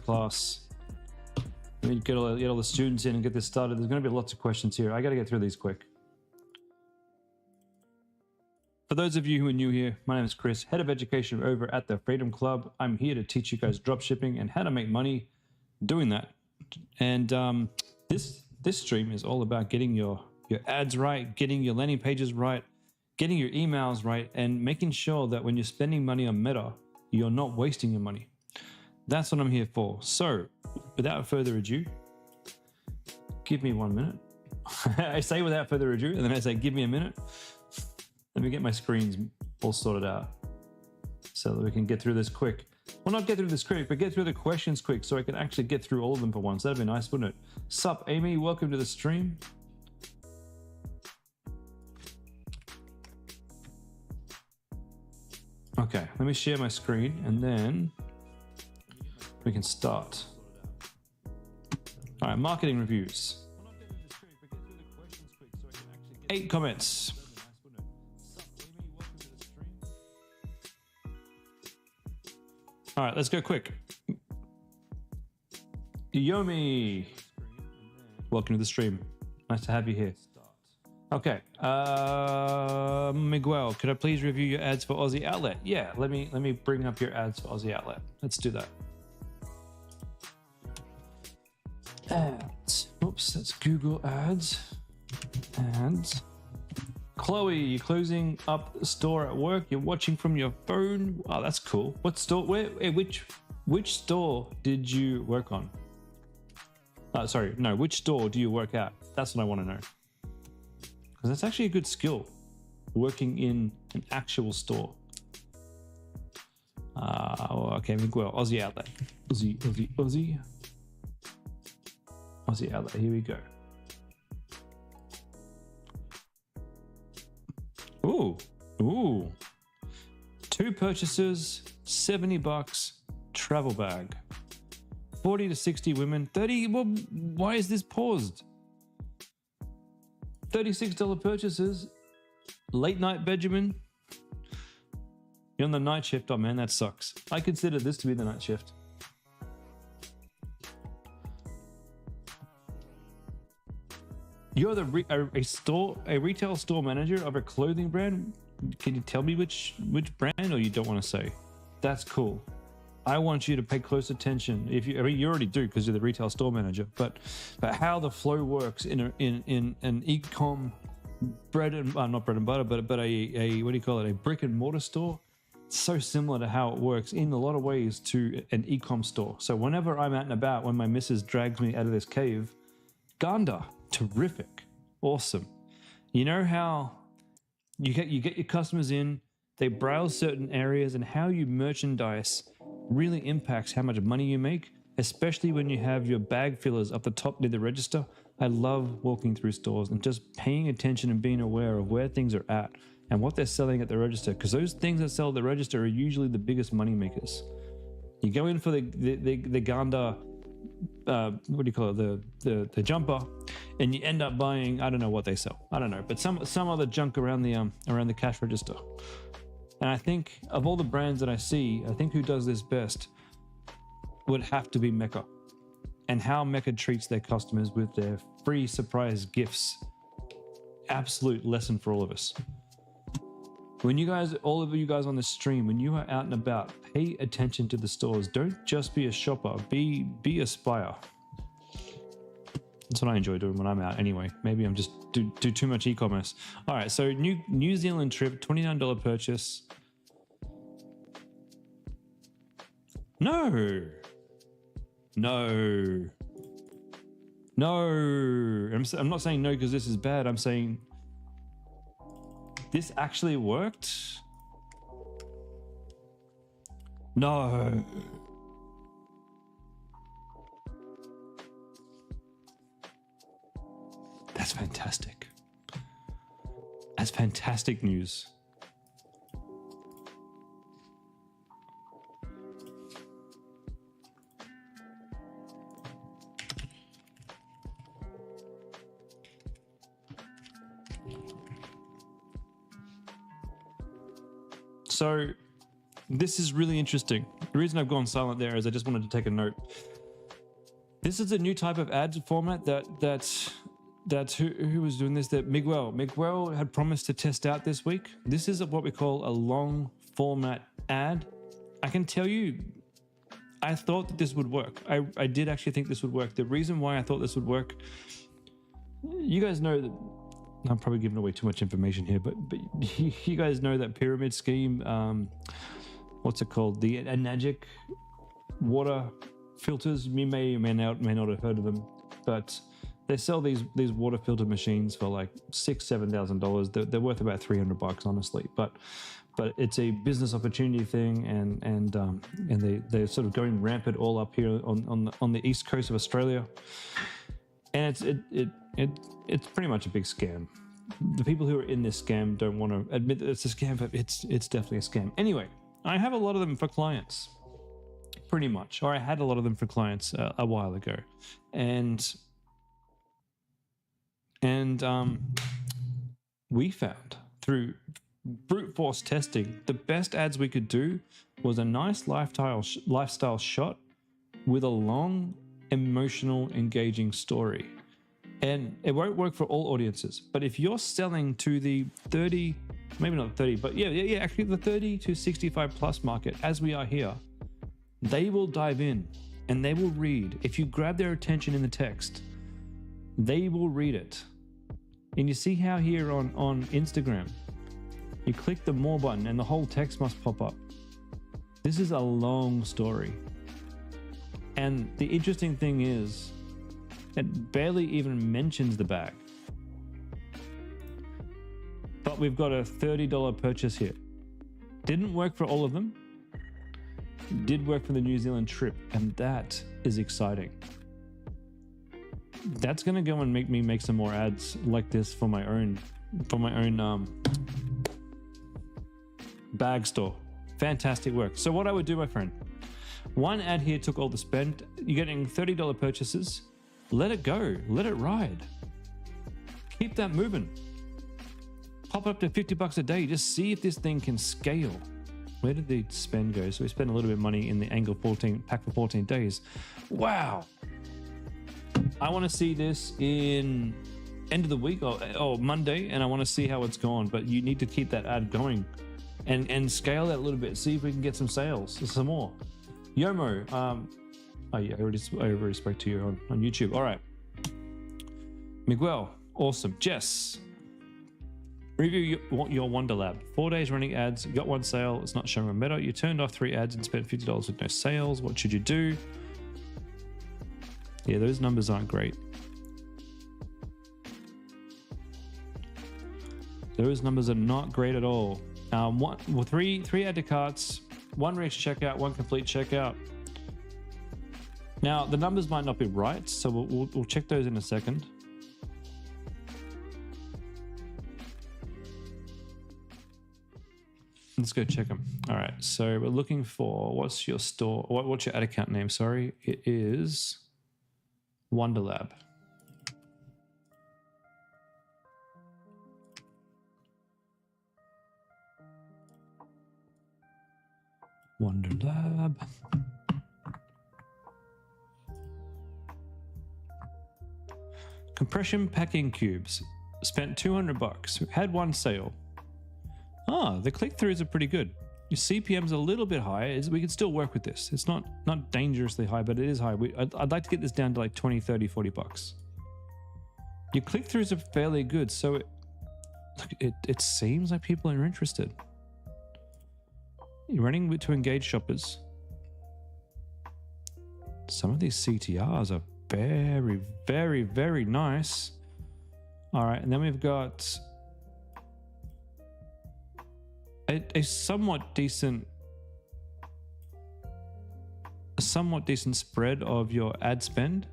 Masterclass. Let me get all the students in and get this started. There's going to be lots of questions here. I got to get through these quick. For those of you who are new here, my name is Chris, Head of Education over at the Freedom Club. I'm here to teach you guys dropshipping and how to make money doing that. And this stream is all about getting your ads right, getting your landing pages right, getting your emails right, and making sure that when you're spending money on Meta, you're not wasting your money. That's what I'm here for. So, without further ado, give me 1 minute. I say without further ado, and then I say give me a minute. Let me get my screens all sorted out so that we can get through this quick. Well, not get through this quick, but get through the questions quick so I can actually get through all of them for once. That'd be nice, wouldn't it? Sup, Amy? Welcome to the stream. Okay, let me share my screen and then we can start. All right, marketing reviews. 8 comments. All right, let's go quick. Yomi, welcome to the stream. Nice to have you here. Okay, Miguel, could I please review your ads for Aussie Outlet? Yeah, let me bring up your ads for Aussie Outlet. Let's do that. Ads. Oops, that's Google Ads. Ads. Chloe, you're closing up the store at work. You're watching from your phone. Oh, that's cool. What store? Which store did you work on? Sorry, no. Which store do you work at? That's what I want to know. Because that's actually a good skill, working in an actual store. Okay, Miguel, Aussie Outlet. Aussie Outlet, here we go. Ooh. 2 purchases, $70, travel bag. 40 to 60 women, 30, well, why is this paused? $36 purchases, late night Benjamin. You're on the night shift. Oh man, that sucks. I consider this to be the night shift. You're a retail store manager of a clothing brand. Can you tell me which brand, or you don't want to say? That's cool. I want you to pay close attention. You already do because you're the retail store manager, but how the flow works in an e-com not bread and butter, but a what do you call it? A brick and mortar store. It's so similar to how it works in a lot of ways to an e-com store. So whenever I'm out and about, when my missus drags me out of this cave, Ganda, terrific, awesome. You know how you get your customers in, they browse certain areas, and how you merchandise really impacts how much money you make, especially when you have your bag fillers up the top near the register. I love walking through stores and just paying attention and being aware of where things are at and what they're selling at the register, because those things that sell at the register are usually the biggest money makers. You go in for the Ganda, what do you call it, the jumper, and you end up buying, I don't know what they sell, I don't know, but some other junk around the cash register. And I think of all the brands that I see, I think who does this best would have to be Mecca, and how Mecca treats their customers with their free surprise gifts. Absolute lesson for all of us. When you guys, all of you guys on the stream, when you are out and about, pay attention to the stores. Don't just be a shopper, be a spyer. That's what I enjoy doing when I'm out anyway. Maybe I'm just do too much e-commerce. All right, so New Zealand trip, $29 purchase. No. I'm not saying no because this is bad. I'm saying this actually worked. No. That's fantastic. That's fantastic news. So this is really interesting. The reason I've gone silent there is I just wanted to take a note. This is a new type of ads format that's who was doing this. That Miguel had promised to test out this week. This is what we call a long format ad. I can tell you, I thought that this would work. I did actually think this would work. The reason why I thought this would work, you guys know that I'm probably giving away too much information here, but you guys know that pyramid scheme. What's it called? The Enagic water filters. You may or may not have heard of them, but they sell these water filter machines for like $6,000-7,000. They're worth about $300, honestly. But it's a business opportunity thing, and they're sort of going rampant all up here on the east coast of Australia, and it's pretty much a big scam. The people who are in this scam don't want to admit that it's a scam, but it's definitely a scam. Anyway, I have a lot of them for clients, pretty much, or I had a lot of them for clients a while ago, and we found through brute force testing, the best ads we could do was a nice lifestyle shot with a long, emotional, engaging story. And it won't work for all audiences, but if you're selling to the 30, maybe not 30, but yeah, actually the 30 to 65 plus market, as we are here, they will dive in and they will read. If you grab their attention in the text, they will read it. And you see how here on Instagram, you click the more button and the whole text must pop up. This is a long story. And the interesting thing is, it barely even mentions the bag. But we've got a $30 purchase here. Didn't work for all of them. Did work for the New Zealand trip, and that is exciting. That's gonna go and make me make some more ads like this for my own bag store. Fantastic work. So what I would do, my friend, one ad here took all the spend. You're getting $30 purchases. Let it go. Let it ride. Keep that moving. Pop up to $50 a day. Just see if this thing can scale. Where did the spend go? So we spent a little bit of money in the Angle 14 pack for 14 days. Wow. I want to see this in end of the week or Monday, and I want to see how it's gone. But you need to keep that ad going and scale that a little bit. See if we can get some sales, some more. Yomo, oh yeah, I already spoke to you on YouTube. All right. Miguel, awesome. Jess, review your Wonder Lab. 4 days running ads, got one sale, it's not showing on Meta. You turned off 3 ads and spent $50 with no sales. What should you do? Yeah, those numbers aren't great. Those numbers are not great at all. Three add to carts, 1 reach checkout, 1 complete checkout. Now, the numbers might not be right, so we'll check those in a second. Let's go check them. All right, so we're looking for, what's your store, what's your ad account name? Sorry, it is Wonderlab. Wonderlab. Compression packing cubes. Spent $200. Had 1 sale. Ah, the click-throughs are pretty good. Your CPM's a little bit high. We can still work with this. It's not dangerously high, but it is high. I'd like to get this down to like 20, 30, $40. Your click-throughs are fairly good, so it seems like people are interested. You're running to engage shoppers. Some of these CTRs are very, very, very nice. All right, and then we've got a somewhat decent spread of your ad spend.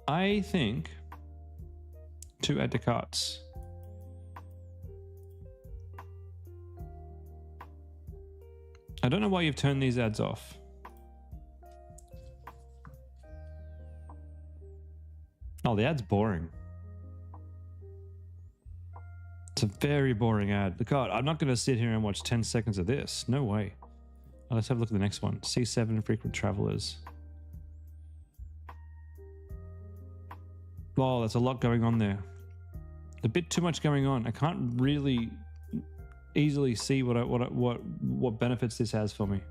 I think 2 add to carts. I don't know why you've turned these ads off. Oh, the ad's boring. It's a very boring ad. God, I'm not going to sit here and watch 10 seconds of this. No way. Let's have a look at the next one. C7 frequent travelers. Oh, that's a lot going on there. A bit too much going on. I can't really easily see what benefits this has for me.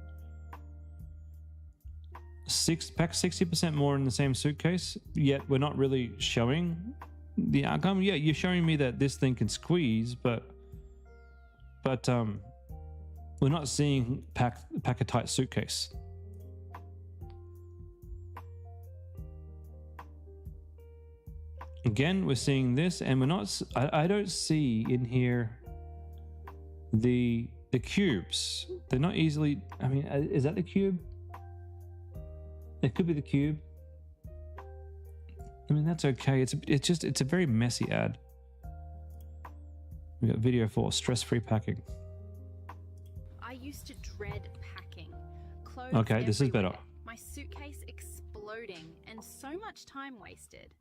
Pack 60% more in the same suitcase, yet we're not really showing the outcome. Yeah, you're showing me that this thing can squeeze, but we're not seeing pack a tight suitcase. Again, we're seeing this, and we're not. I don't see in here the cubes. They're not easily. I mean, is that the cube? It could be the cube. I mean, that's okay. It's a very messy ad. We got video for stress-free packing. I used to dread packing. Clothes Okay, this is everywhere, better. My suitcase exploding and so much time wasted.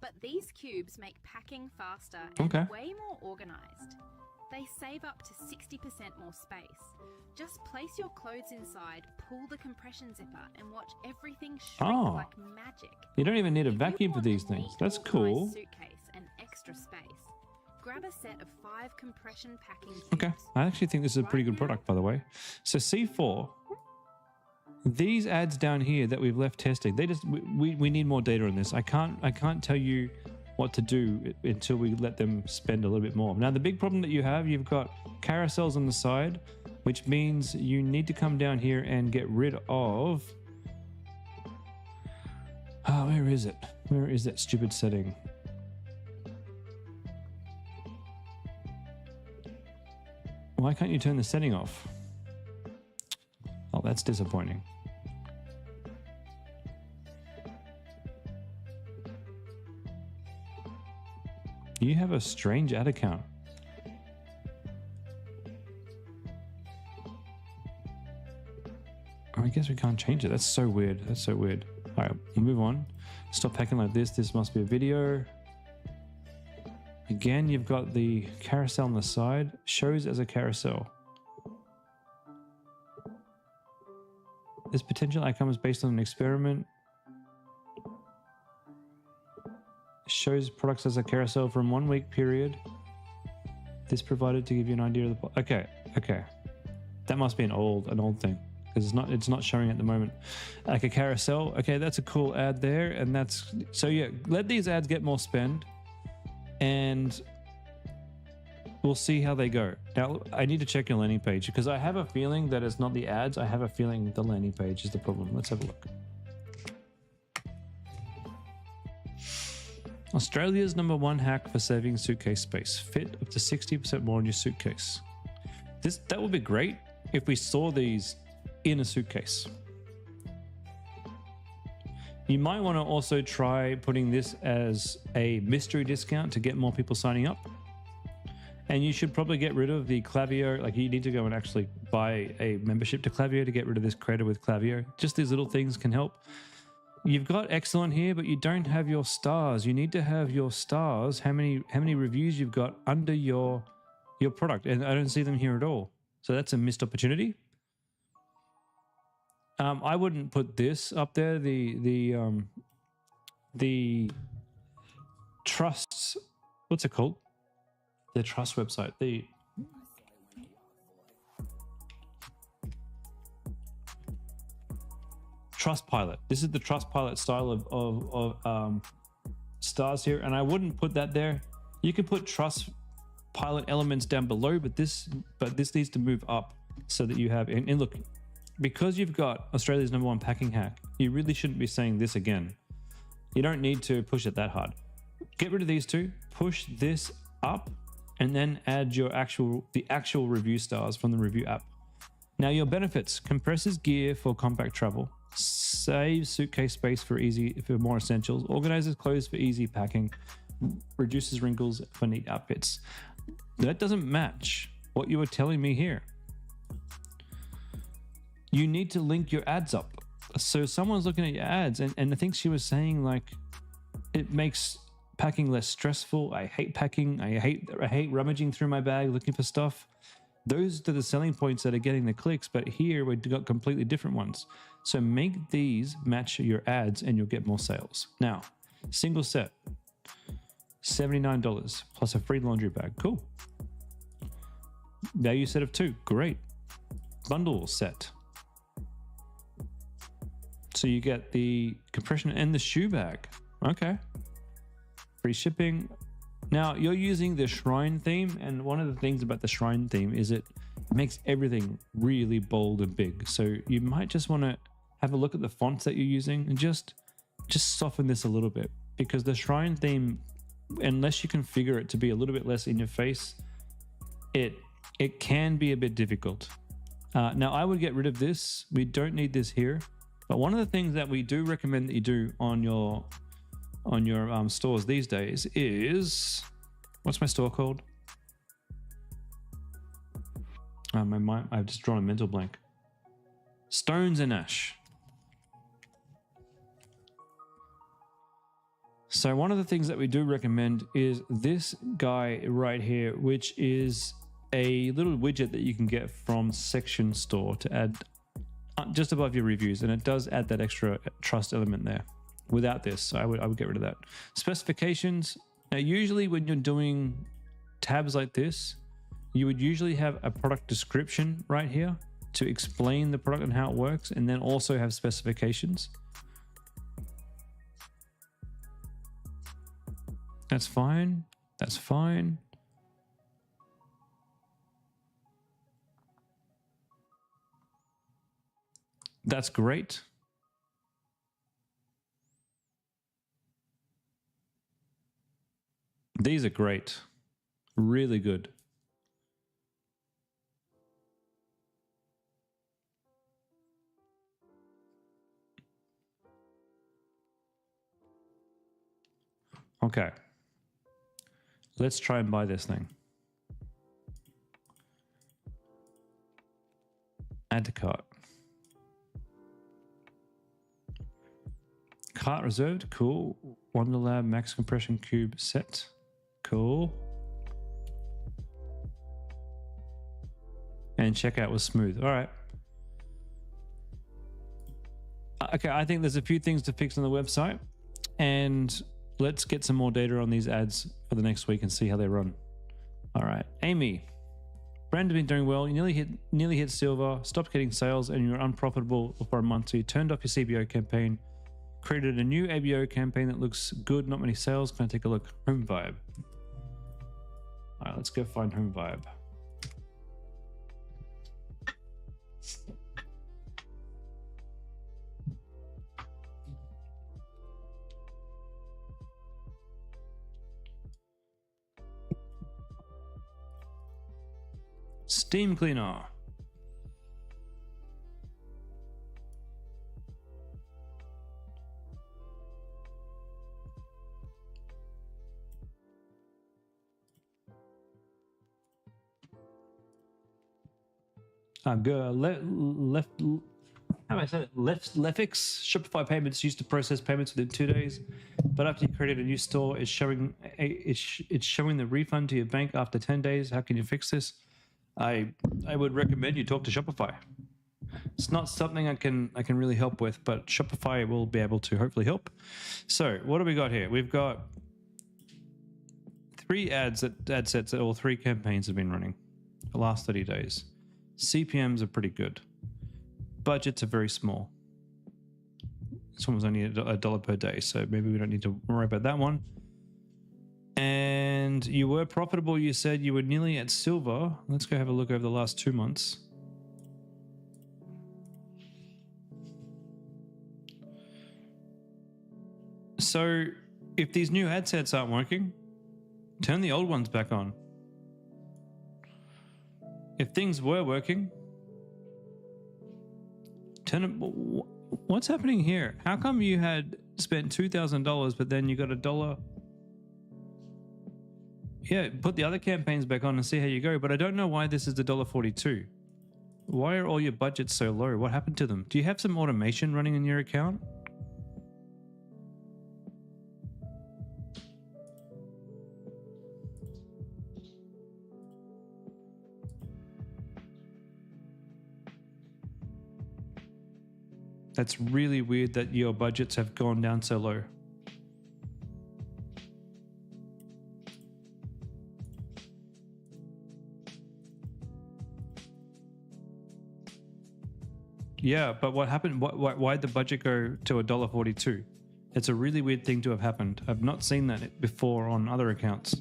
But these cubes make packing faster and Okay. way more organized. They save up to 60% more space. Just place your clothes inside, pull the compression zipper, and watch everything shrink Oh. like magic. You don't even need a If you vacuum for want these a things. neat, That's organized cool. Suitcase and extra space. Grab a set of 5 compression packing cubes. Okay, I actually think this is a pretty good product, by the way. So C4, these ads down here that we've left testing, we need more data on this. I can't tell you what to do until we let them spend a little bit more. Now, the big problem that you've got carousels on the side, which means you need to come down here and get rid of. Oh, where is it? Where is that stupid setting? Why can't you turn the setting off? Oh, that's disappointing. You have a strange ad account. I guess we can't change it. That's so weird. That's so weird. All right, we'll move on. Stop packing like this. This must be a video. Again, you've got the carousel on the side. Shows as a carousel. This potential outcome is based on an experiment. Shows products as a carousel from 1 week period. This provided to give you an idea of the. Okay. That must be an old thing because it's not showing at the moment. Like a carousel. Okay, that's a cool ad there, and that's so yeah. Let these ads get more spend, and we'll see how they go. Now, I need to check your landing page because I have a feeling that it's not the ads. I have a feeling the landing page is the problem. Let's have a look. Australia's #1 hack for saving suitcase space. Fit up to 60% more in your suitcase. That would be great if we saw these in a suitcase. You might want to also try putting this as a mystery discount to get more people signing up. And you should probably get rid of the Klaviyo. Like, you need to go and actually buy a membership to Klaviyo to get rid of this creator with Klaviyo. Just these little things can help. You've got excellent here, but you don't have your stars. You need to have your stars, how many reviews you've got under your product, and I don't see them here at all. So that's a missed opportunity. I wouldn't put this up there. The trusts, what's it called? The trust website. The Trustpilot. This is the Trustpilot style of stars here, and I wouldn't put that there. You can put Trustpilot elements down below, but this needs to move up so that you have. And look, because you've got Australia's #1 packing hack, you really shouldn't be saying this again. You don't need to push it that hard. Get rid of these two. Push this up, and then add the actual review stars from the review app. Now, your benefits: compresses gear for compact travel. Saves suitcase space for more essentials. Organizes clothes for easy packing. Reduces wrinkles for neat outfits. That doesn't match what you were telling me here. You need to link your ads up. So someone's looking at your ads, and I think she was saying, like, it makes packing less stressful. I hate packing. I hate rummaging through my bag looking for stuff. Those are the selling points that are getting the clicks, but here we've got completely different ones. So make these match your ads and you'll get more sales. Now, single set, $79 plus a free laundry bag. Cool. Value set of 2. Great. Bundle set. So you get the compression and the shoe bag. Okay. Free shipping. Now you're using the shrine theme, and one of the things about the shrine theme is it makes everything really bold and big. So you might just want to have a look at the fonts that you're using and just soften this a little bit, because the shrine theme, unless you configure it to be a little bit less in your face, it can be a bit difficult. Now I would get rid of this. We don't need this here. But one of the things that we do recommend that you do on your stores these days is, what's my store called? My mind, I've just drawn a mental blank. Stones and Ash. So one of the things that we do recommend is this guy right here, which is a little widget that you can get from Section Store to add just above your reviews, and it does add that extra trust element there. Without this, I would get rid of that. Specifications. Now, usually when you're doing tabs like this, you would usually have a product description right here to explain the product and how it works, and then also have specifications. That's fine. That's fine. That's great. These are great. Really good. Okay. Let's try and buy this thing. Add to cart. Cart reserved. Cool. Wonderlab Max Compression Cube set. Cool. And checkout was smooth. All right. Okay, I think there's a few things to fix on the website, and let's get some more data on these ads for the next week and see how they run. All right, Amy, brand has been doing well. You nearly hit silver, stopped getting sales, and you were unprofitable for a month. So you turned off your CBO campaign, created a new ABO campaign that looks good, not many sales. Can I take a look? Home Vibe. All right, let's go find Home Vibe. Steam cleaner. How do I say it? Lefix Shopify payments used to process payments within 2 days, but after you created a new store, it's showing the refund to your bank after 10 days. How can you fix this? I would recommend you talk to Shopify. It's not something I can really help with, but Shopify will be able to hopefully help. So what do we got here? We've got 3 ad sets that all 3 campaigns have been running the last 30 days. CPMs are pretty good. Budgets are very small. This one was only $1 per day, so maybe we don't need to worry about that one. And you were profitable. You said you were nearly at silver. Let's go have a look over the last 2 months. So if these new ad sets aren't working, turn the old ones back on. If things were working, turn it. What's happening here? How come you had spent $2,000, but then you got $1? Yeah, put the other campaigns back on and see how you go. But I don't know why this is $1.42. Why are all your budgets so low? What happened to them? Do you have some automation running in your account? That's really weird that your budgets have gone down so low. Yeah, but what happened? Why'd the budget go to $1.42? It's a really weird thing to have happened. I've not seen that before on other accounts.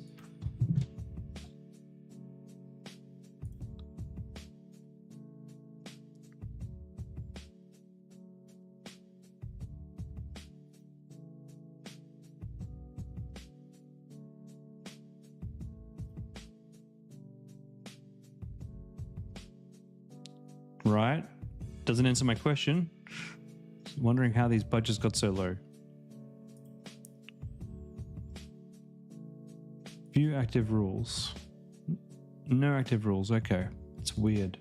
Right? Doesn't answer my question. Wondering how these budgets got so low. View active rules. No active rules. Okay. It's weird.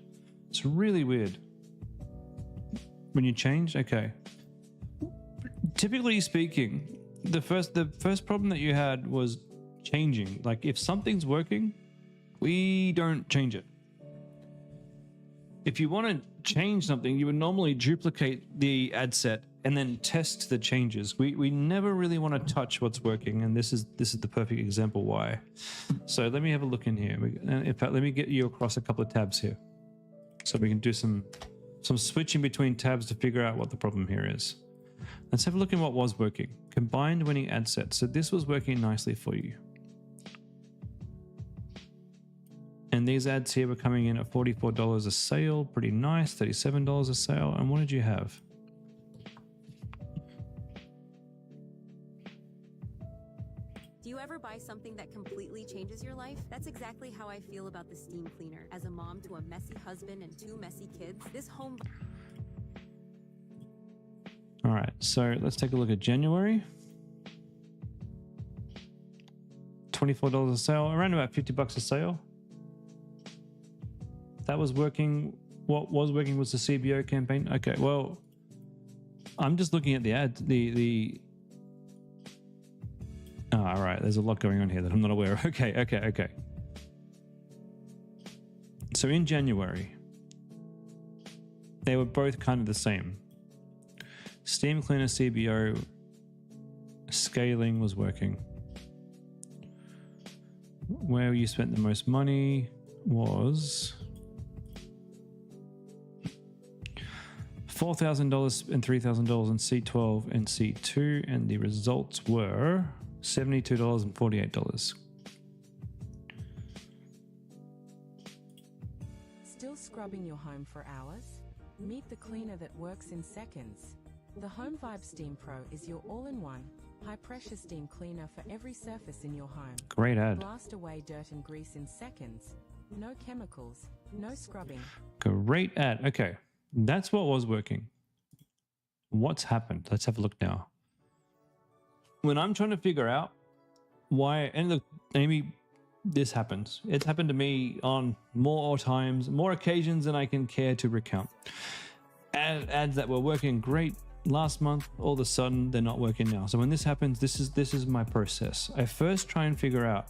It's really weird. When you change, okay. Typically speaking, the first problem that you had was changing. Like if something's working, we don't change it. If you want to change something, you would normally duplicate the ad set and then test the changes. We never really want to touch what's working, and this is the perfect example why. So let me have a look in here. In fact, let me get you across a couple of tabs here, so we can do some switching between tabs to figure out what the problem here is. Let's have a look at what was working. Combined winning ad set. So this was working nicely for you. And these ads here were coming in at $44 a sale, pretty nice, $37 a sale. And what did you have? Do you ever buy something that completely changes your life? That's exactly how I feel about the steam cleaner. As a mom to a messy husband and 2 messy kids, this home... All right, so let's take a look at January. $24 a sale, around about $50 a sale. That was working. What was working was the CBO campaign. Okay, well, I'm just looking at the ad. Oh, all right, there's a lot going on here that I'm not aware of. Okay. So in January, they were both kind of the same. Steam Cleaner CBO scaling was working. Where you spent the most money was $4,000 and $3,000 in C12 and C2, and the results were $72 and $48. Still scrubbing your home for hours? Meet the cleaner that works in seconds. The Home Vibe Steam Pro is your all-in-one, high-pressure steam cleaner for every surface in your home. Great ad. Blast away dirt and grease in seconds. No chemicals, no scrubbing. Great ad. Okay, that's what was working. What's happened? Let's have a look now. When I'm trying to figure out why, and look, Amy, this happens. It's happened to me on more occasions than I can care to recount. Ads that were working great last month, all of a sudden they're not working now. So when this happens, this is my process. I first try and figure out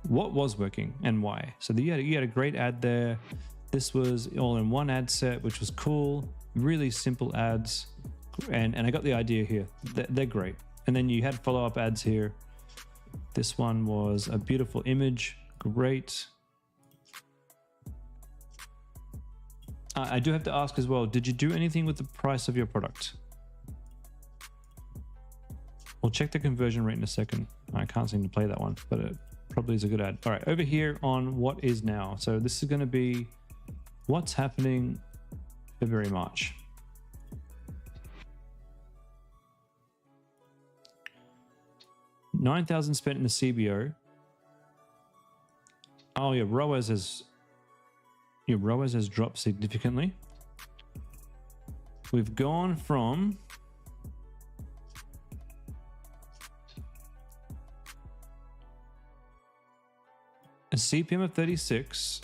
what was working and why. So you had a great ad there. This was all in one ad set, which was cool. Really simple ads, and I got the idea here. They're great. And then you had follow-up ads here. This one was a beautiful image, great. I do have to ask as well, did you do anything with the price of your product? We'll check the conversion rate in a second. I can't seem to play that one, but it probably is a good ad. All right, over here on what is now. So this is going to be what's happening February, March. $9,000 spent in the CBO. Oh, your ROAS has dropped significantly. We've gone from a CPM of 36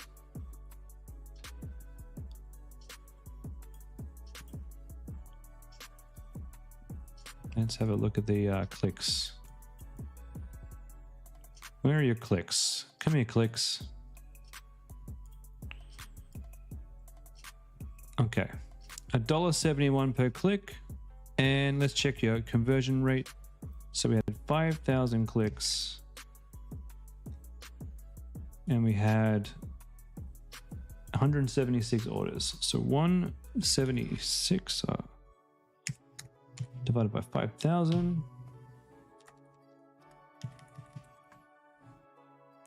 Let's have a look at the clicks. Where are your clicks? Come here, clicks. Okay. $1.71 per click. And let's check your conversion rate. So we had 5,000 clicks. And we had 176 orders. So 176 divided by 5,000.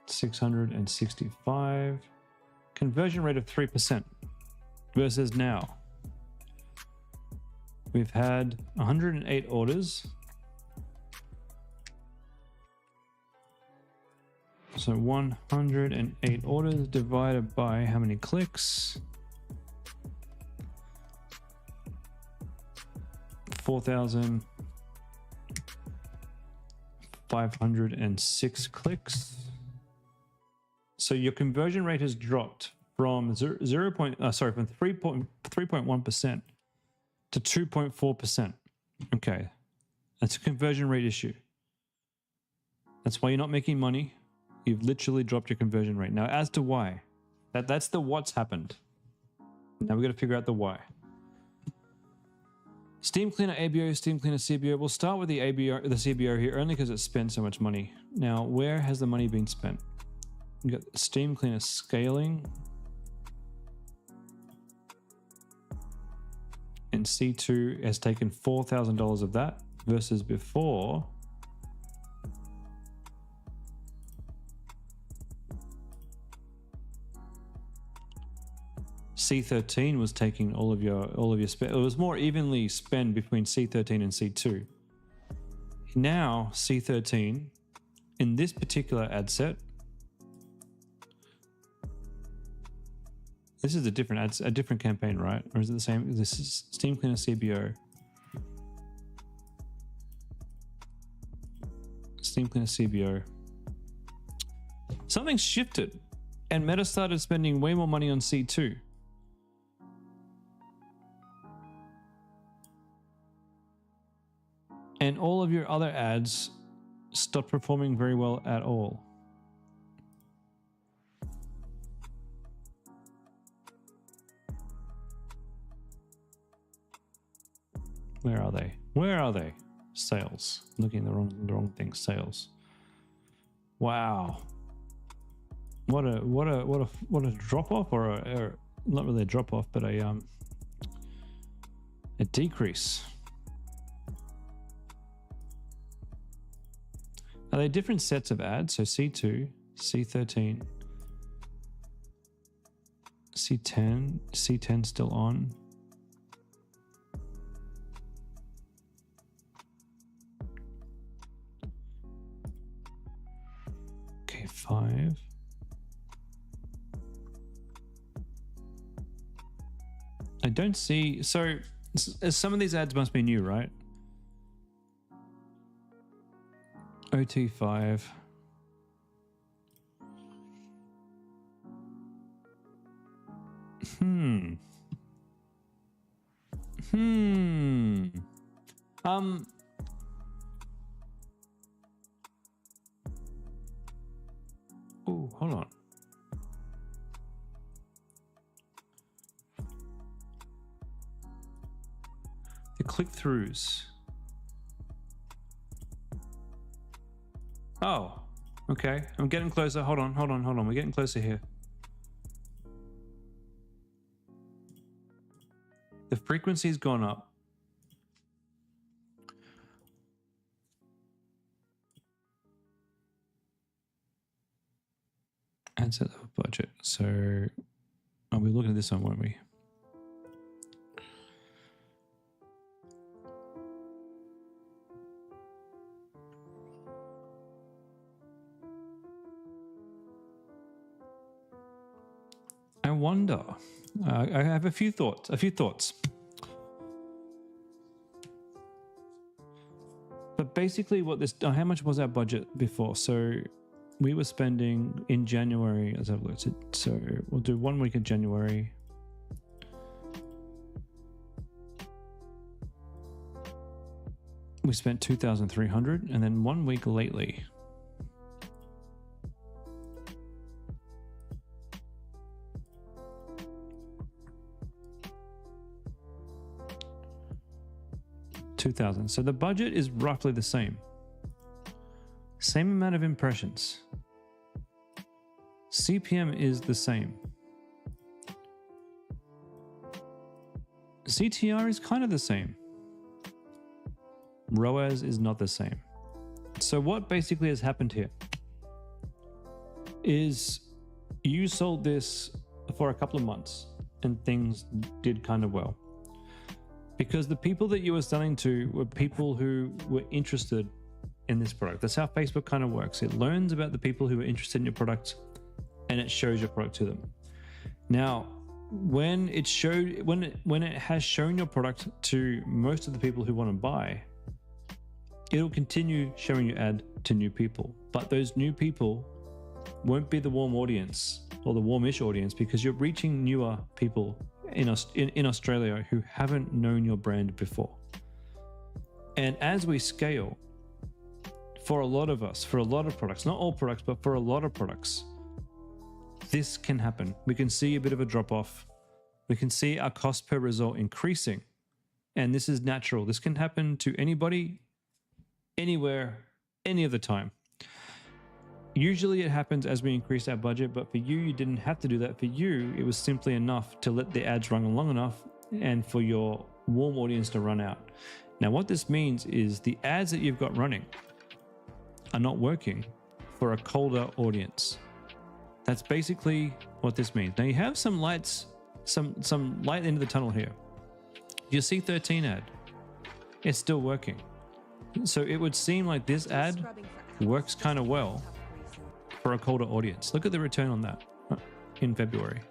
665. Conversion rate of 3% versus now. We've had 108 orders. So 108 orders divided by how many clicks? 4,506 clicks. So your conversion rate has dropped from 3.1% to 2.4%. Okay, that's a conversion rate issue. That's why you're not making money. You've literally dropped your conversion rate. Now, as to why, that's the what's happened. Now we got to figure out the why. Steam Cleaner ABO, Steam Cleaner CBO. We'll start with the ABO, the CBO here, only because it spent so much money. Now, where has the money been spent? You got Steam Cleaner scaling, and C2 has taken $4,000 of that versus before. C13 was taking all of your spend. It was more evenly spent between C13 and C2. Now C13 in this particular ad set, this is a different campaign, right? Or is it the same? This is Steam Cleaner CBO. Steam Cleaner CBO. Something shifted and Meta started spending way more money on C2. And all of your other ads stopped performing very well at all. Where are they? Where are they? Sales. Looking at the wrong thing. Sales. Wow. What a drop off, or not really a drop off, but a decrease. Are they different sets of ads? So C2, C13, C10, C10 still on. Okay, 5. I don't see, so some of these ads must be new, right? OT5. Oh, hold on. The click-throughs. Oh, okay. I'm getting closer. Hold on. We're getting closer here. The frequency's gone up. And set the budget. So, oh, we looking at this one, weren't we? I wonder. I have a few thoughts. But basically, how much was our budget before? So we were spending in January. Let's have a look. So we'll do 1 week in January. We spent 2,300, and then 1 week lately. 2,000. So the budget is roughly the same. Same amount of impressions. CPM is the same. CTR is kind of the same. ROAS is not the same. So what basically has happened here is you sold this for a couple of months and things did kind of well. Because the people that you were selling to were people who were interested in this product. That's how Facebook kind of works. It learns about the people who are interested in your product and it shows your product to them. Now, when it has shown your product to most of the people who want to buy, it'll continue showing your ad to new people. But those new people won't be the warm audience or the warmish audience because you're reaching newer people in Australia who haven't known your brand before. And as we scale, for a lot of us, for a lot of products, not all products, but for a lot of products, this can happen. We can see a bit of a drop off. We can see our cost per result increasing. And this is natural. This can happen to anybody, anywhere, any of the time. Usually it happens as we increase our budget, but for you, you didn't have to do that. For you, it was simply enough to let the ads run long enough and for your warm audience to run out. Now, what this means is the ads that you've got running are not working for a colder audience. That's basically what this means. Now you have some lights, some light into the tunnel here. Your C13 ad, it's still working. So it would seem like this ad works kind of well for a colder audience. Look at the return on that in February.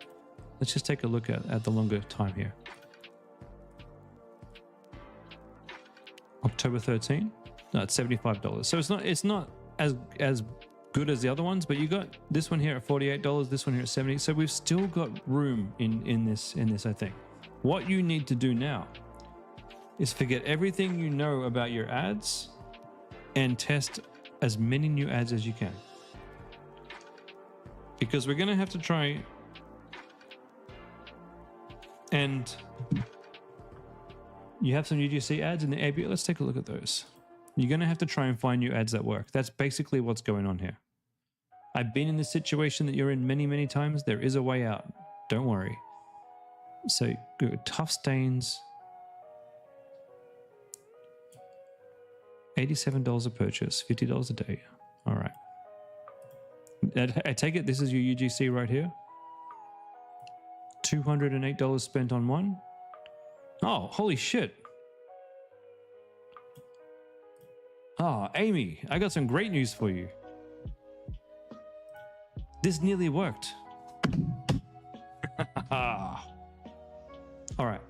Let's just take a look at the longer time here. October 13. No, it's $75. So it's not as good as the other ones, but you got this one here at $48, this one here at $70. So we've still got room in this, I think. What you need to do now is forget everything you know about your ads and test as many new ads as you can. Because we're going to have to try and you have some UGC ads in the AB. Let's take a look at those. You're going to have to try and find new ads that work. That's basically what's going on here. I've been in this situation that you're in many, many times. There is a way out. Don't worry. So good. Tough stains. $87 a purchase, $50 a day. All right. I take it this is your UGC right here. $208 spent on one. Oh, holy shit. Oh, Amy, I got some great news for you. This nearly worked. All right.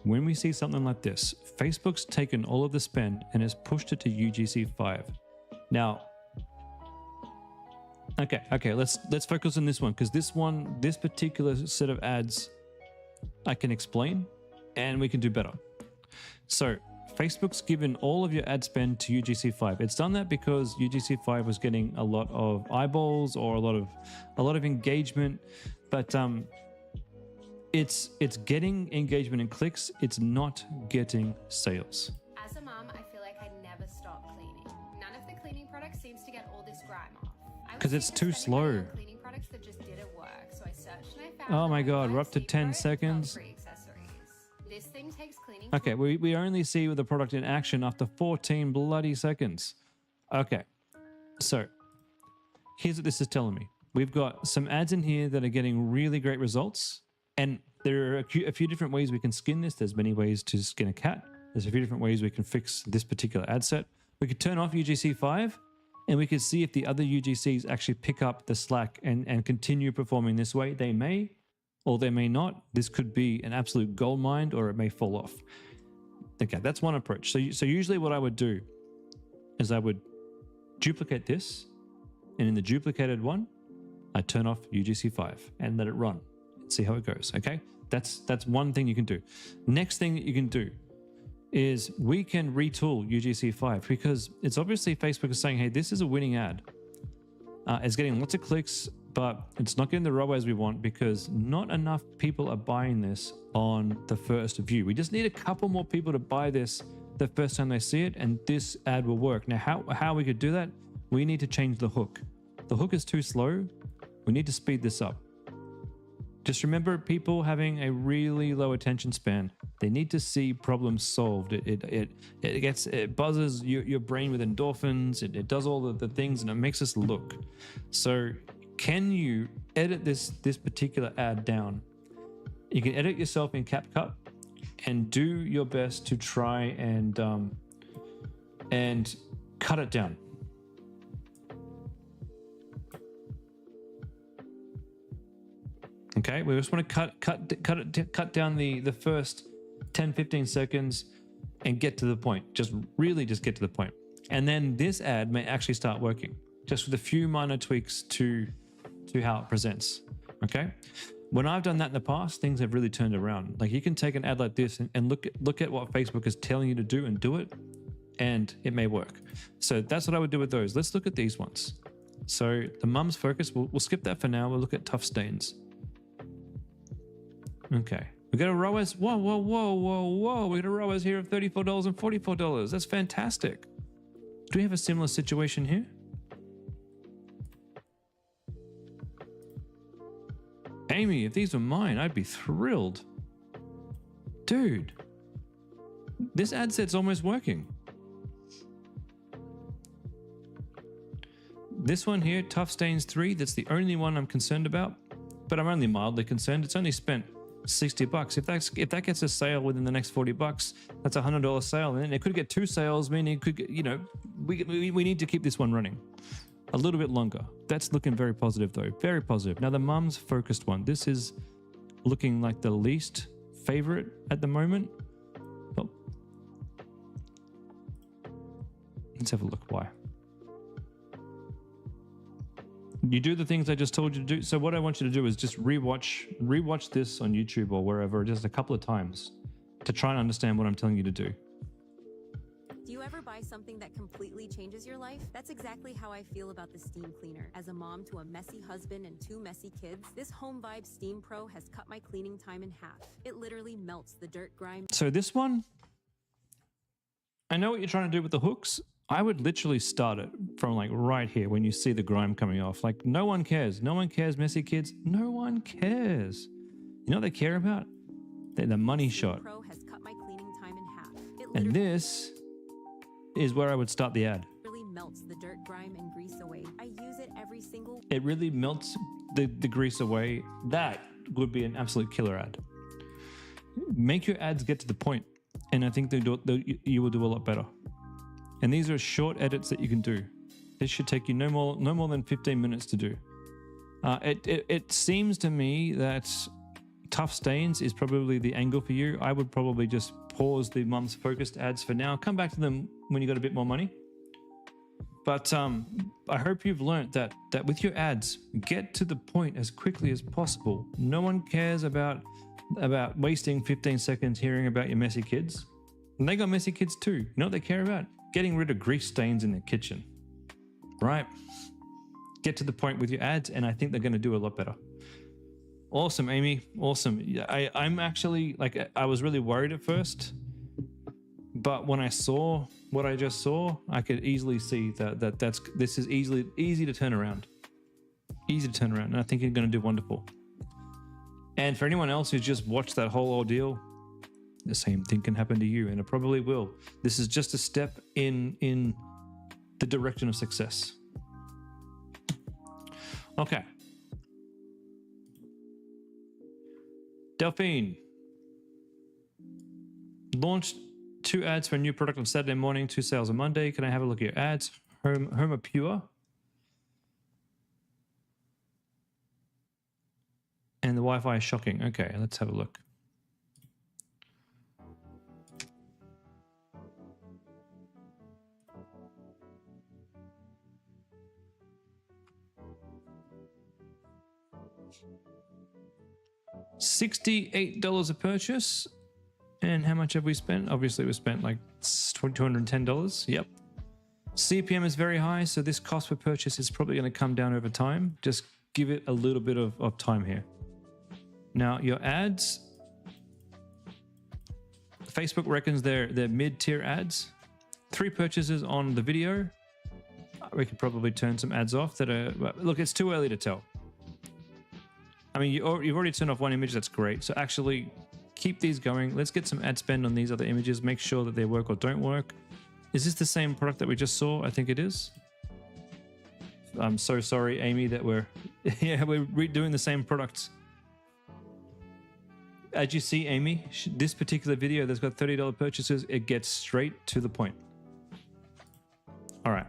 When we see something like this, Facebook's taken all of the spend and has pushed it to UGC 5. Now, okay, let's focus on this one because this particular set of ads I can explain and we can do better. So Facebook's given all of your ad spend to UGC 5. It's done that because UGC 5 was getting a lot of eyeballs or a lot of engagement, but it's getting engagement and clicks. It's not getting sales. As a mum, I feel like I never stop cleaning. None of the cleaning products seems to get all this grime off. Because it's too slow. Cleaning products that just didn't work, so I searched and I found. Oh my god, we're up to 10 seconds. This thing takes cleaning. Okay, we only see the product in action after 14 bloody seconds. Okay, so here's what this is telling me. We've got some ads in here that are getting really great results, and there are a few different ways we can skin this. There's many ways to skin a cat. There's a few different ways we can fix this particular ad set. We could turn off UGC 5, and we could see if the other UGCs actually pick up the slack and continue performing this way. They may, or they may not. This could be an absolute gold mine, or it may fall off. Okay, that's one approach. So usually what I would do is I would duplicate this, and in the duplicated one, I turn off UGC 5 and let it run. See how it goes. Okay, that's one thing you can do. Next thing that you can do is we can retool UGC 5 because it's obviously Facebook is saying, hey, this is a winning ad. It's getting lots of clicks. but it's not getting the ROAS we want because not enough people are buying this on the first view. We just need a couple more people to buy this the first time they see it, and this ad will work. Now, how we could do that? We need to change the hook. The hook is too slow. We need to speed this up. Just remember, people having a really low attention span, they need to see problems solved. It buzzes your brain with endorphins. It does all the things, and it makes us look. So can you edit this particular ad down? You can edit yourself in CapCut and do your best to try and cut it down. Okay, we just want to cut down the first 10-15 seconds and get to the point. Just get to the point. And then this ad may actually start working, just with a few minor tweaks to how it presents. Okay, when I've done that in the past, things have really turned around. Like, you can take an ad like this and look at what Facebook is telling you to do and do it, and it may work. So that's what I would do with those. Let's look at these ones. So the mum's focus, we'll skip that for now. We'll look at tough stains. Okay, we got a ROAS. Whoa. We got a ROAS here of $34 and $44. That's fantastic. Do we have a similar situation here? Amy, if these were mine, I'd be thrilled. Dude, this ad set's almost working. This one here, Tough Stains 3, that's the only one I'm concerned about, but I'm only mildly concerned. It's only spent $60. If that gets a sale within the next $40, that's a $100 sale, and it could get 2 sales, meaning it could get, we need to keep this one running a little bit longer. That's looking very positive though, very positive. Now the mum's focused one, this is looking like the least favorite at the moment. Oh. Let's have a look why. You do the things I just told you to do. So what I want you to do is just rewatch this on YouTube or wherever just a couple of times to try and understand what I'm telling you to do. Do you ever buy something that completely changes your life? That's exactly how I feel about the steam cleaner. As a mom to a messy husband and 2 messy kids, this Home Vibe Steam Pro has cut my cleaning time in half. It literally melts the dirt, grime. So this one, I know what you're trying to do with the hooks. I would literally start it from like right here when you see the grime coming off. Like, no one cares. No one cares, messy kids. No one cares. You know what they care about? The money shot. Pro has cut my cleaning time in half. And this is where I would start the ad. It really melts the dirt, grime, and grease away. I use it every single. It really melts the grease away. That would be an absolute killer ad. Make your ads get to the point, and I think you will do a lot better. And these are short edits that you can do. This should take you no more than 15 minutes to do. It seems to me that Tough Stains is probably the angle for you. I would probably just pause the mum's focused ads for now. Come back to them when you got a bit more money. But I hope you've learned that with your ads, get to the point as quickly as possible. No one cares about wasting 15 seconds hearing about your messy kids. And they got messy kids too. You know what they care about? Getting rid of grease stains in their kitchen. Right? Get to the point with your ads, and I think they're going to do a lot better. Awesome, Amy. Awesome. I'm actually, like, I was really worried at first, but when I saw what I just saw, I could easily see this is easy to turn around. Easy to turn around, and I think you're going to do wonderful. And for anyone else who's just watched that whole ordeal, the same thing can happen to you, and it probably will. This is just a step in the direction of success. Okay. Delphine launched 2 ads for a new product on Saturday morning, 2 sales on Monday. Can I have a look at your ads? Home Pure. And the Wi-Fi is shocking. Okay, let's have a look. $68 a purchase. And how much have we spent? Obviously we spent like $210. Yep. CPM is very high, so this cost per purchase is probably going to come down over time. Just give it a little bit of time here. Now, your ads, Facebook reckons they're mid-tier ads. 3 purchases on the video. We could probably turn some ads off that are, look, it's too early to tell. I mean, you've already turned off one image. That's great. So actually keep these going. Let's get some ad spend on these other images. Make sure that they work or don't work. Is this the same product that we just saw? I think it is. I'm so sorry, Amy, that we're redoing the same products. As you see, Amy, this particular video that's got $30 purchases, it gets straight to the point. All right.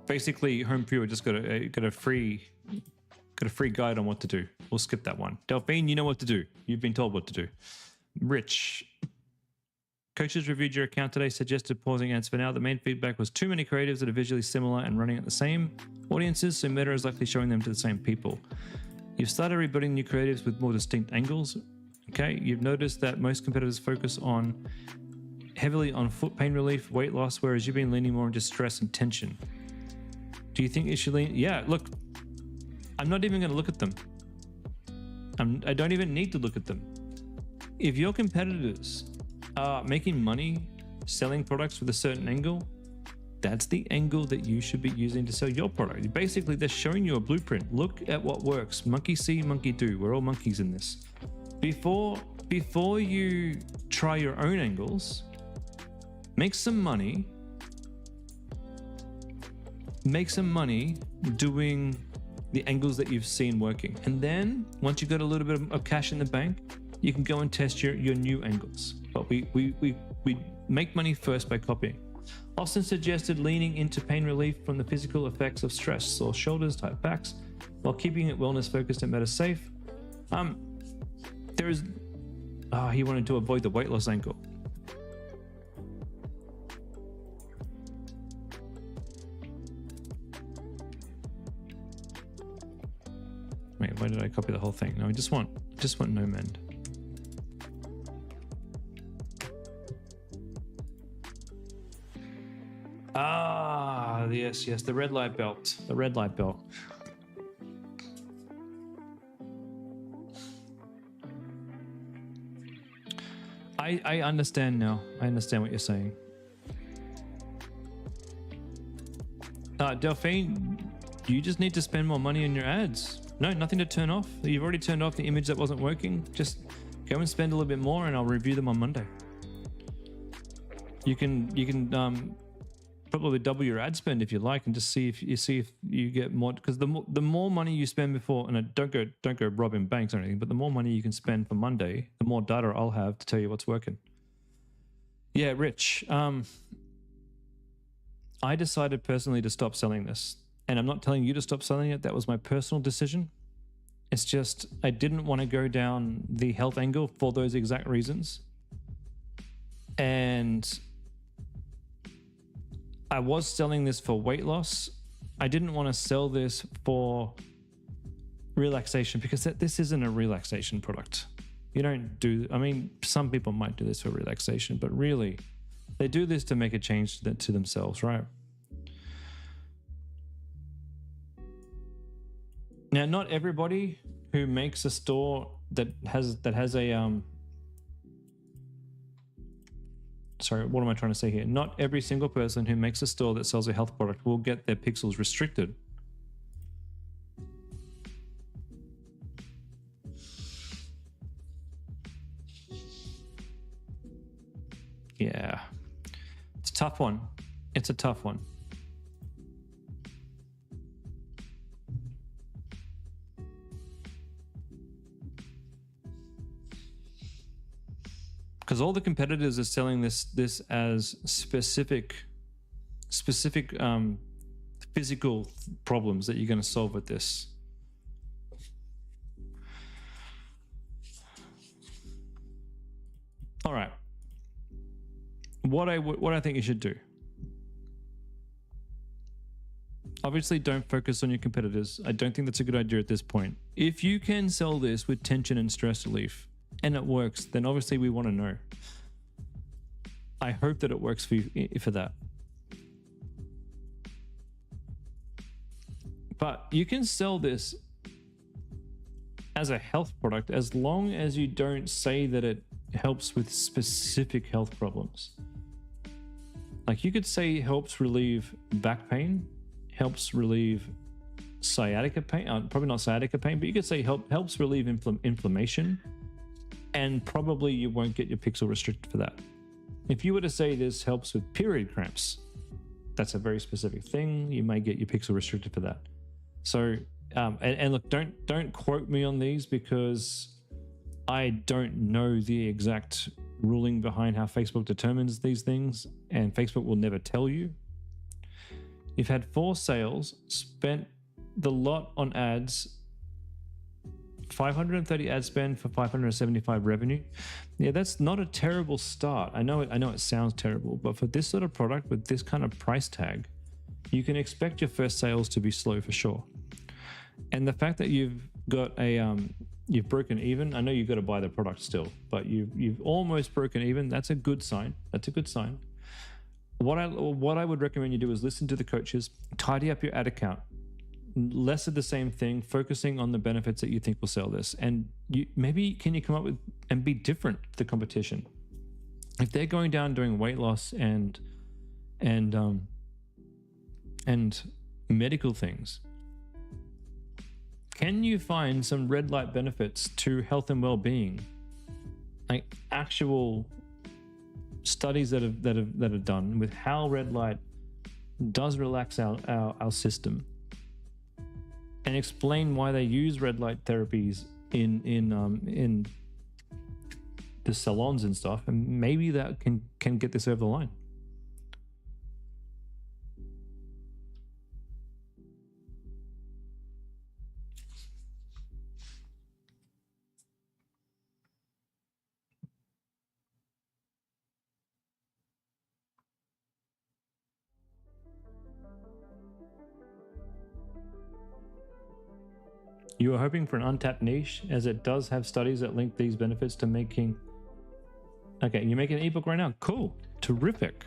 Basically, Home Pure just got a free guide on what to do. We'll skip that one. Delphine, you know what to do. You've been told what to do. Rich. Coaches reviewed your account today, suggested pausing ads for now. The main feedback was too many creatives that are visually similar and running at the same audiences, so Meta is likely showing them to the same people. You've started rebuilding new creatives with more distinct angles. Okay, you've noticed that most competitors focus heavily on foot pain relief, weight loss, whereas you've been leaning more into stress and tension. Do you think you should lean? Yeah, look, I'm not even going to look at them. I don't even need to look at them. If your competitors are making money selling products with a certain angle, that's the angle that you should be using to sell your product. Basically, they're showing you a blueprint. Look at what works. Monkey see, monkey do. We're all monkeys in this. Before you try your own angles, make some money. Make some money doing the angles that you've seen working. And then once you've got a little bit of cash in the bank, you can go and test your new angles. But we make money first by copying. Austin suggested leaning into pain relief from the physical effects of stress, sore shoulders, tight backs, while keeping it wellness focused and better safe. He wanted to avoid the weight loss angle. Wait, why did I copy the whole thing? No, I just want no mend. Ah, yes, the red light belt. The red light belt. I understand now. I understand what you're saying. Delphine, you just need to spend more money on your ads. No, nothing to turn off. You've already turned off the image that wasn't working. Just go and spend a little bit more and I'll review them on Monday. You can probably double your ad spend if you like, and just see if you get more, because the more money you spend before, and don't go robbing banks or anything, but the more money you can spend for Monday, the more data I'll have to tell you what's working. Yeah, Rich. I decided personally to stop selling this, and I'm not telling you to stop selling it. That was my personal decision. It's just I didn't want to go down the health angle for those exact reasons, and I was selling this for weight loss. I didn't want to sell this for relaxation, because this isn't a relaxation product. You don't do, I mean, some people might do this for relaxation, but really they do this to make a change to themselves, right? Now, not everybody who makes a store that has a sorry, what am I trying to say here? Not every single person who makes a store that sells a health product will get their pixels restricted. Yeah, it's a tough one. It's a tough one. Because all the competitors are selling this as specific physical problems that you're going to solve with this. All right. What I think you should do. Obviously, don't focus on your competitors. I don't think that's a good idea at this point. If you can sell this with tension and stress relief, and it works, then obviously we want to know. I hope that it works for you for that. But you can sell this as a health product as long as you don't say that it helps with specific health problems. Like you could say helps relieve back pain, helps relieve sciatica pain, probably not sciatica pain, but you could say helps relieve inflammation, and probably you won't get your pixel restricted for that. If you were to say this helps with period cramps, that's a very specific thing. You may get your pixel restricted for that. So, and look, don't quote me on these because I don't know the exact ruling behind how Facebook determines these things, and Facebook will never tell you. You've had 4 sales, spent the lot on ads, 530 ad spend for 575 revenue. Yeah, that's not a terrible start. I know it sounds terrible, but for this sort of product with this kind of price tag, you can expect your first sales to be slow for sure. And the fact that you've got a you've broken even, I know you've got to buy the product still, but you've almost broken even. That's a good sign. That's a good sign. What I would recommend you do is listen to the coaches, tidy up your ad account. Less of the same thing, focusing on the benefits that you think will sell this. And maybe can you come up with and be different to the competition? If they're going down doing weight loss and medical things, can you find some red light benefits to health and well-being, like actual studies that are done with how red light does relax our system, and explain why they use red light therapies in the salons and stuff, and maybe that can get this over the line. You are hoping for an untapped niche, as it does have studies that link these benefits to making... Okay, you're making an ebook right now. Cool. Terrific.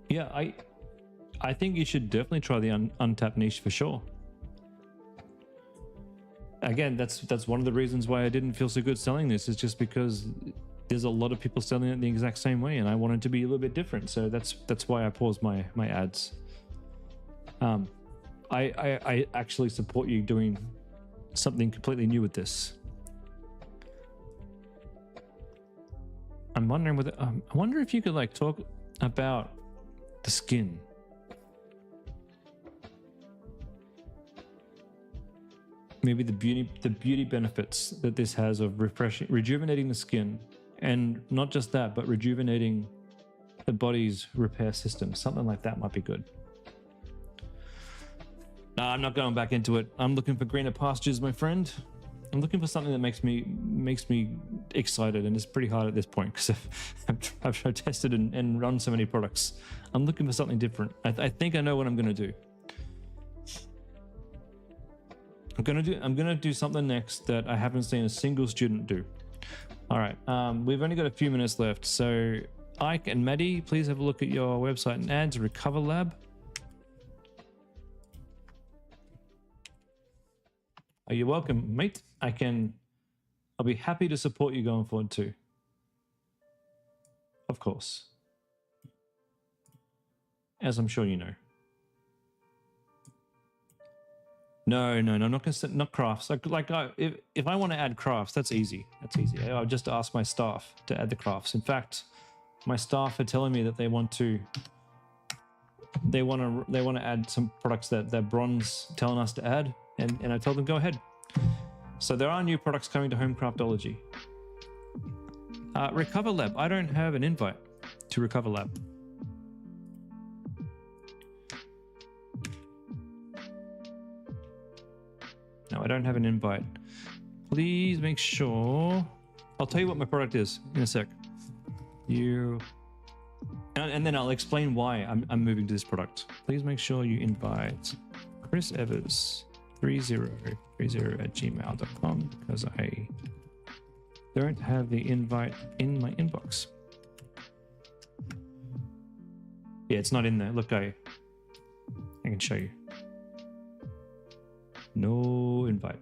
Yeah, I think you should definitely try the untapped niche for sure. Again, that's one of the reasons why I didn't feel so good selling this, is just because there's a lot of people selling it the exact same way, and I wanted to be a little bit different. So that's why I paused my ads. I actually support you doing something completely new with this. I'm wondering whether I wonder if you could like talk about the skin. Maybe the beauty benefits that this has of rejuvenating the skin, and not just that, but rejuvenating the body's repair system. Something like that might be good. No, I'm not going back into it. I'm looking for greener pastures, my friend. I'm looking for something that makes me excited, and it's pretty hard at this point because I've tested and run so many products. I'm looking for something different. I think I know what I'm going to do. I'm gonna do something next that I haven't seen a single student do. All right, we've only got a few minutes left, so Ike and Maddie, please have a look at your website and ads. Recover Lab. You're welcome, mate. I'll be happy to support you going forward too. Of course. As I'm sure you know. No, not crafts. If I want to add crafts, that's easy. That's easy. I'll just ask my staff to add the crafts. In fact, my staff are telling me that they want to add some products that Bron's telling us to add, and I told them go ahead. So there are new products coming to Home Craftology. Recover Lab. I don't have an invite to Recover Lab. No, I don't have an invite. Please make sure. I'll tell you what my product is in a sec. And then I'll explain why I'm moving to this product. Please make sure you invite Chris Evers 3030@gmail.com because I don't have the invite in my inbox. Yeah, it's not in there. Look, I can show you. No invite.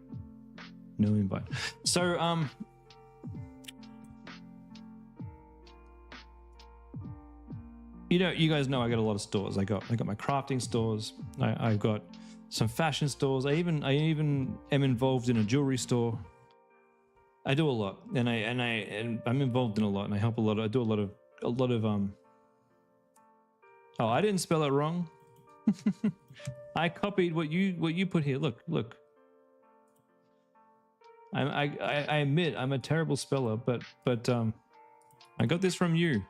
No invite. So, you guys know I got a lot of stores. I got my crafting stores. I've got some fashion stores. I even am involved in a jewelry store. I do a lot, and I'm involved in a lot, and I help a lot. I do a lot of Oh, I didn't spell it wrong. I copied what you put here. Look. I admit I'm a terrible speller, but I got this from you.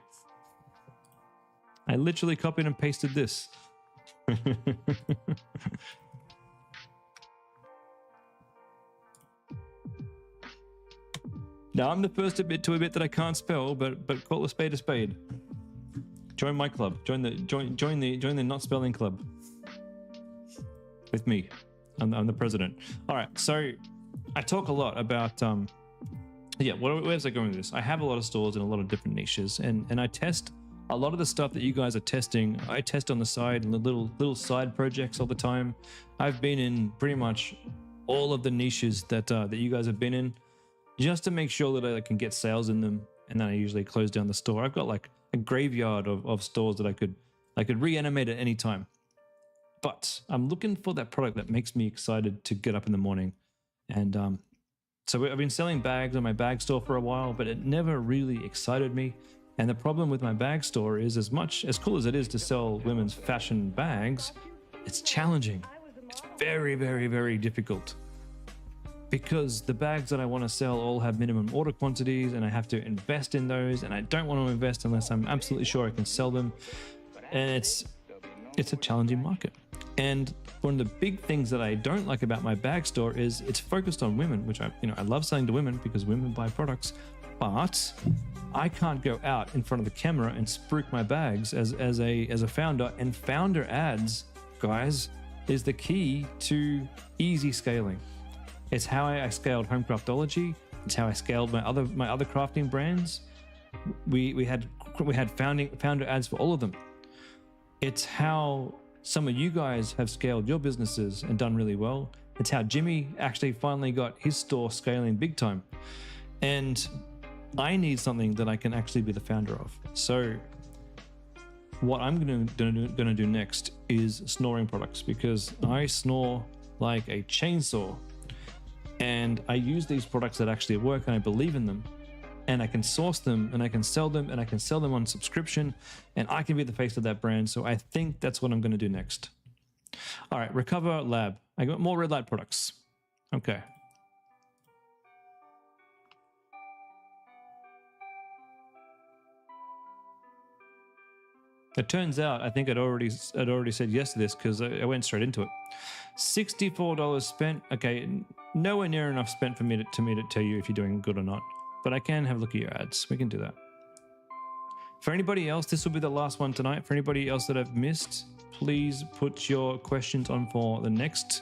I literally copied and pasted this. Now I'm the first to admit that I can't spell, but call a spade a spade. Join my club. Join the not spelling club. With me. I'm the president. All right. So I talk a lot about where's I going with this? I have a lot of stores in a lot of different niches, and I test a lot of the stuff that you guys are testing. I test on the side and the little side projects all the time. I've been in pretty much all of the niches that you guys have been in, just to make sure that I can get sales in them, and then I usually close down the store. I've got like a graveyard of stores that I could reanimate at any time. But I'm looking for that product that makes me excited to get up in the morning. And so I've been selling bags on my bag store for a while, but it never really excited me. And the problem with my bag store is, as cool as it is to sell women's fashion bags, it's challenging. It's very, very, very difficult, because the bags that I want to sell all have minimum order quantities, and I have to invest in those, and I don't want to invest unless I'm absolutely sure I can sell them. And it's a challenging market. And one of the big things that I don't like about my bag store is it's focused on women, which I love selling to women because women buy products, but I can't go out in front of the camera and spruik my bags as a founder. And founder ads, guys, is the key to easy scaling. It's how I scaled Home Craftology. It's how I scaled my other crafting brands. We had founder ads for all of them. It's how some of you guys have scaled your businesses and done really well. It's how Jimmy actually finally got his store scaling big time. And I need something that I can actually be the founder of. So what I'm going to do next is snoring products, because I snore like a chainsaw. And I use these products that actually work, and I believe in them, and I can source them, and I can sell them, and I can sell them on subscription, and I can be the face of that brand. So I think that's what I'm going to do next. All right, Recover Lab. I got more red light products. Okay. It turns out I think I'd already said yes to this, because I went straight into it. $64 spent. Okay, nowhere near enough spent for me to tell you if you're doing good or not. But I can have a look at your ads. We can do that. For anybody else, this will be the last one tonight. For anybody else that I've missed, please put your questions on for the next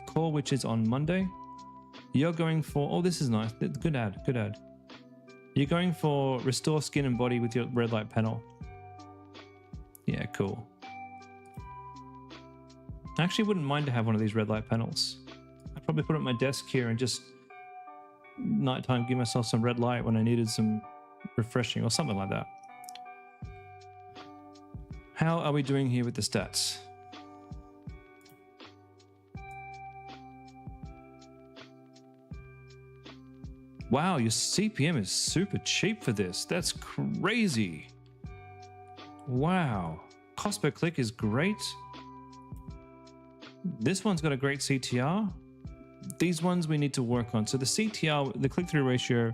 call, which is on Monday. You're going for, oh, this is nice. Good ad, good ad. You're going for restore skin and body with your red light panel. Yeah, cool. I actually wouldn't mind to have one of these red light panels. I'd probably put it on my desk here and just nighttime give myself some red light when I needed some refreshing or something like that. How are we doing here with the stats? Wow, your CPM is super cheap for this. That's crazy. Wow. Cost per click is great. This one's got a great CTR. These ones we need to work on. So the CTR, the click-through ratio,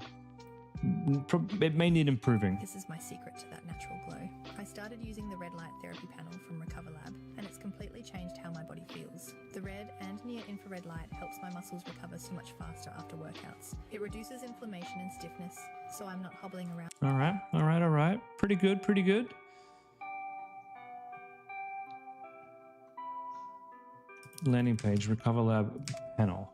it may need improving. This is my secret to that natural glow. I started using the red light therapy panel from Recover Lab, and it's completely changed how my body feels. The red and near-infrared light helps my muscles recover so much faster after workouts. It reduces inflammation and stiffness, so I'm not hobbling around. All right. Pretty good, pretty good. Landing page, Recover Lab panel.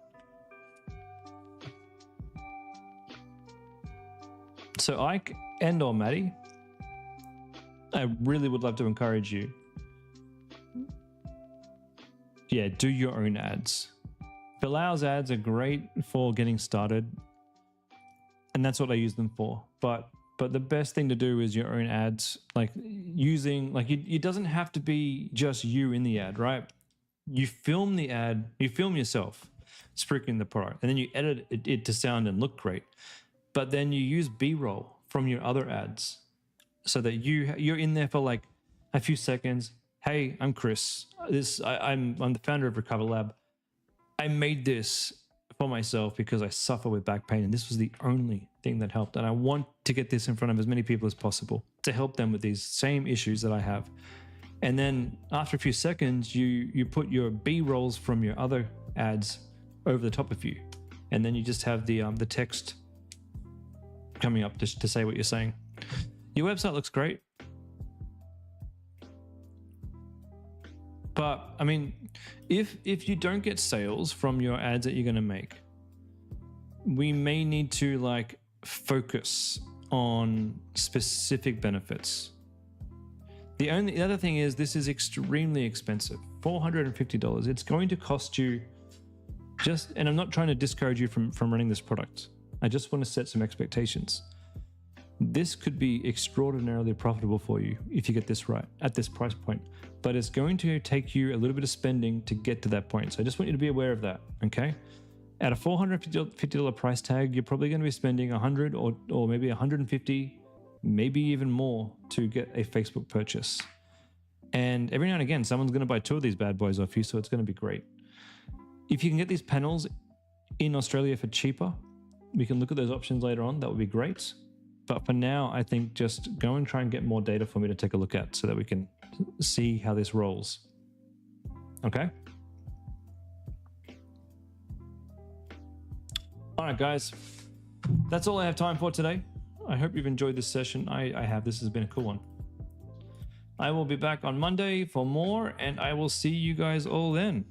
So Ike and or Maddie, I really would love to encourage you. yeah, do your own ads. Bilal's ads are great for getting started, and that's what I use them for. But the best thing to do is your own ads, like using, like it doesn't have to be just you in the ad, right? You film the ad, you film yourself speaking the product, and then you edit it to sound and look great. But then you use B-roll from your other ads so that you're in there for like a few seconds. Hey, I'm Chris. I'm the founder of Recover Lab. I made this for myself because I suffer with back pain, and this was the only thing that helped. And I want to get this in front of as many people as possible to help them with these same issues that I have. And then after a few seconds, you put your B-rolls from your other ads over the top of you, and then you just have the text coming up to say what you're saying. Your website looks great, but I mean, if you don't get sales from your ads that you're going to make, we may need to like focus on specific benefits. The other thing is, this is extremely expensive, $450. It's going to cost you and I'm not trying to discourage you from running this product. I just want to set some expectations. This could be extraordinarily profitable for you if you get this right at this price point, but it's going to take you a little bit of spending to get to that point. So I just want you to be aware of that, okay? At a $450 price tag, you're probably going to be spending $100 or maybe $150, maybe even more to get a Facebook purchase. And every now and again, someone's going to buy 2 of these bad boys off you, so it's going to be great. If you can get these panels in Australia for cheaper, we can look at those options later on. That would be great. But for now, I think just go and try and get more data for me to take a look at so that we can see how this rolls. Okay? All right, guys. That's all I have time for today. I hope you've enjoyed this session. I have. This has been a cool one. I will be back on Monday for more, and I will see you guys all then.